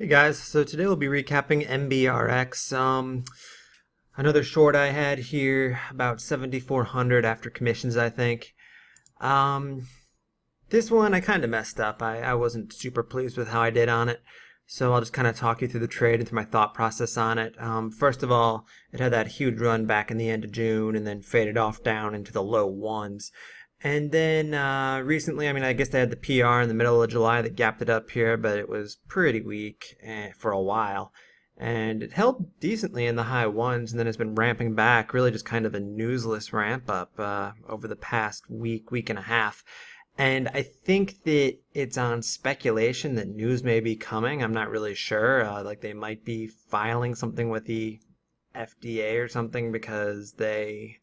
Hey guys, so today we'll be recapping MBRX. Another short I had here, about 7,400 after commissions, I think. Um, this one I kind of messed up. I wasn't super pleased with how I did on it, so I'll just kind of talk you through the trade and through my thought process on it. First of all, it had that huge run back in the end of June and then faded off down into the low ones. And then recently, I guess they had the PR in the middle of July that gapped it up here, but it was pretty weak for a while. And it held decently in the high ones and then has been ramping back, really just kind of a newsless ramp up over the past week and a half. And I think that it's on speculation that news may be coming. I'm not really sure. Like they might be filing something with the FDA or something because they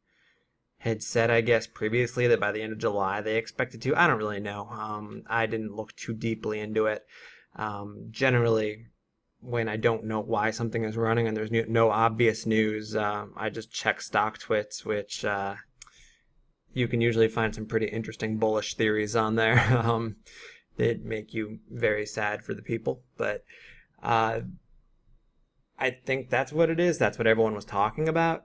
had said, I guess, previously that by the end of July they expected to. I don't really know. I didn't look too deeply into it. Generally, when I don't know why something is running and there's no obvious news, I just check stock twits, which you can usually find some pretty interesting bullish theories on there that make you very sad for the people. But I think that's what it is. That's what everyone was talking about.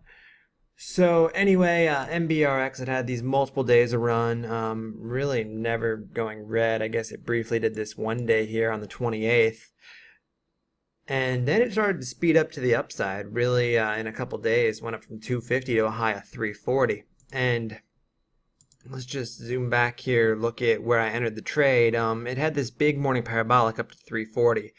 So anyway, MBRX had these multiple days of run, really never going red. I guess it briefly did this one day here on the 28th. And then it started to speed up to the upside, really in a couple days, went up from 250 to a high of 340. And let's just zoom back here, look at where I entered the trade. It had this big morning parabolic up to 340.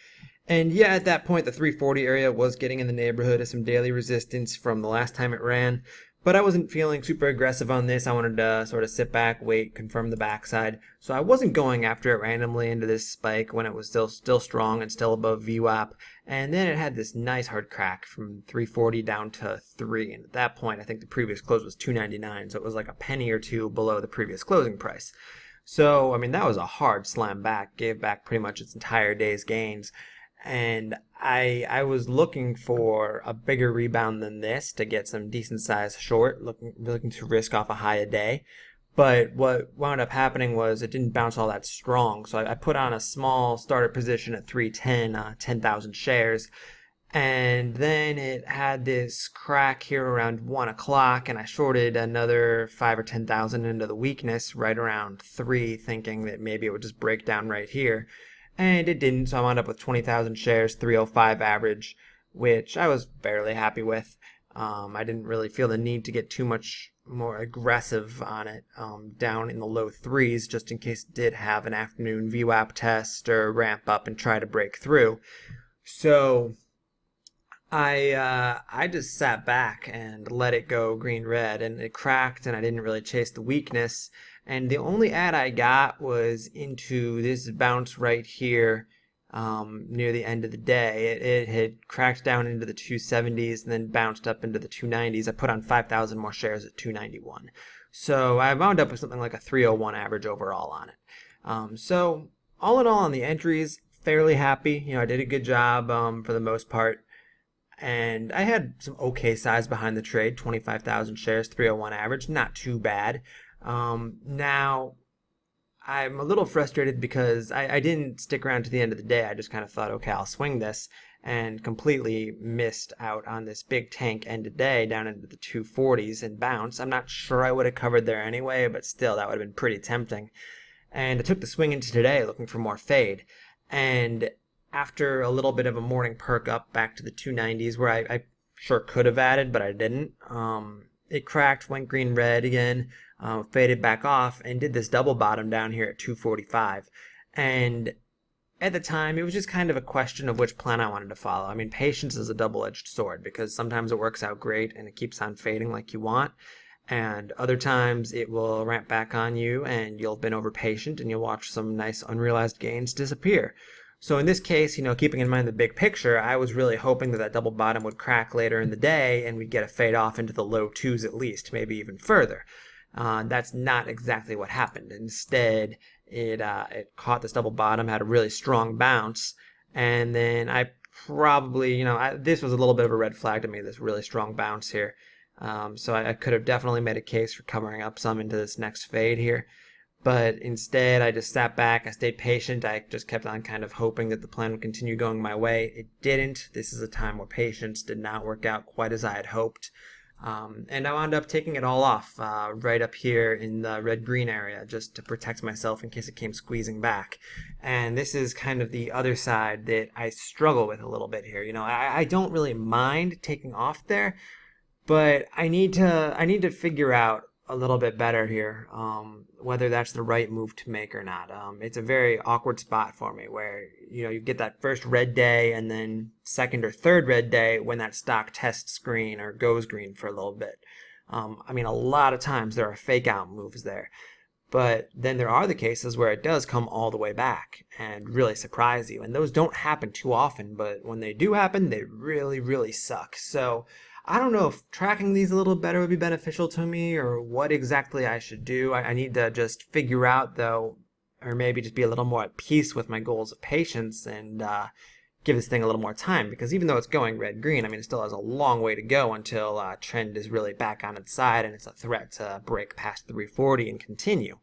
And yeah, at that point, the 340 area was getting in the neighborhood of some daily resistance from the last time it ran. But I wasn't feeling super aggressive on this. I wanted to sort of sit back, wait, confirm the backside. So I wasn't going after it randomly into this spike when it was still strong and still above VWAP. And then it had this nice hard crack from 340 down to 3. And at that point, I think the previous close was 299. So it was like a penny or two below the previous closing price. So, that was a hard slam back, gave back pretty much its entire day's gains. And I was looking for a bigger rebound than this to get some decent size short, looking to risk off a high a day. But what wound up happening was it didn't bounce all that strong. So I put on a small starter position at 310, 10,000 shares. And then it had this crack here around 1 o'clock, and I shorted another 5 or 10,000 into the weakness right around 3, thinking that maybe it would just break down right here. And it didn't, so I wound up with 20,000 shares, 305 average, which I was fairly happy with. I didn't really feel the need to get too much more aggressive on it, down in the low threes, just in case it did have an afternoon VWAP test or ramp up and try to break through. So I just sat back and let it go green-red, and it cracked, and I didn't really chase the weakness. And the only ad I got was into this bounce right here near the end of the day. It had cracked down into the 270s and then bounced up into the 290s. I put on 5,000 more shares at 291. So I wound up with something like a 301 average overall on it. So all in all on the entries, fairly happy. I did a good job for the most part. And I had some okay size behind the trade, 25,000 shares, 301 average, not too bad. Now, I'm a little frustrated because I didn't stick around to the end of the day. I just kind of thought, okay, I'll swing this, and completely missed out on this big tank end of day down into the 240s and bounce. I'm not sure I would have covered there anyway, but still, that would have been pretty tempting. And I took the swing into today looking for more fade. And after a little bit of a morning perk up back to the 290s where I sure could have added, but I didn't, it cracked, went green-red again, faded back off, and did this double bottom down here at 245. And at the time, it was just kind of a question of which plan I wanted to follow. Patience is a double-edged sword because sometimes it works out great and it keeps on fading like you want. And other times it will ramp back on you and you'll have been over patient and you'll watch some nice unrealized gains disappear. So in this case, keeping in mind the big picture, I was really hoping that that double bottom would crack later in the day and we'd get a fade off into the low twos at least, maybe even further. That's not exactly what happened. Instead, it caught this double bottom, had a really strong bounce, and then I probably, this was a little bit of a red flag to me, this really strong bounce here. So I could have definitely made a case for covering up some into this next fade here. But instead, I just sat back, I stayed patient, I just kept on kind of hoping that the plan would continue going my way. It didn't. This is a time where patience did not work out quite as I had hoped. And I wound up taking it all off right up here in the red-green area just to protect myself in case it came squeezing back. And this is kind of the other side that I struggle with a little bit here. You know, I don't really mind taking off there, but I need to figure out a little bit better here, whether that's the right move to make or not. It's a very awkward spot for me where, you know, you get that first red day and then second or third red day when that stock tests green or goes green for a little bit. I mean, a lot of times there are fake out moves there, but then there are the cases where it does come all the way back and really surprise you. And those don't happen too often, but when they do happen, they really, really suck. So I don't know if tracking these a little better would be beneficial to me or what exactly I should do. I need to just figure out, though, or maybe just be a little more at peace with my goals of patience and give this thing a little more time. Because even though it's going red-green, I mean, it still has a long way to go until trend is really back on its side and it's a threat to break past 340 and continue.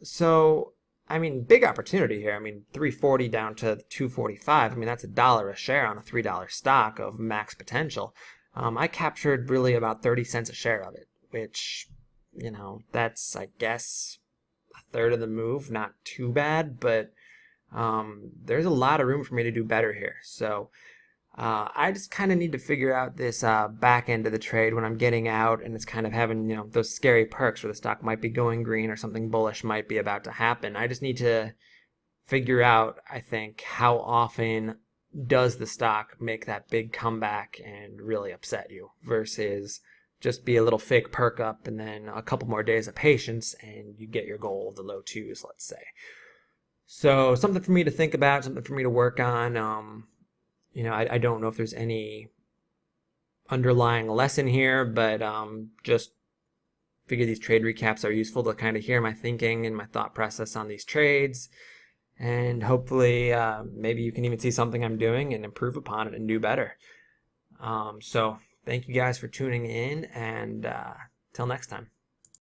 So I mean, big opportunity here. I mean, 340 down to 245. I mean, that's $1 a share on a $3 stock of max potential. I captured really about 30 cents a share of it, which, you know, that's, I guess, a third of the move. Not too bad, but there's a lot of room for me to do better here. So I just kind of need to figure out this back end of the trade when I'm getting out and it's kind of having, you know, those scary perks where the stock might be going green or something bullish might be about to happen. I just need to figure out, I think, how often does the stock make that big comeback and really upset you versus just be a little fake perk up and then a couple more days of patience and you get your goal of the low twos, let's say. So something for me to think about, something for me to work on. You know, I don't know if there's any underlying lesson here, but just figure these trade recaps are useful to kind of hear my thinking and my thought process on these trades. And hopefully, maybe you can even see something I'm doing and improve upon it and do better. So thank you guys for tuning in, and till next time.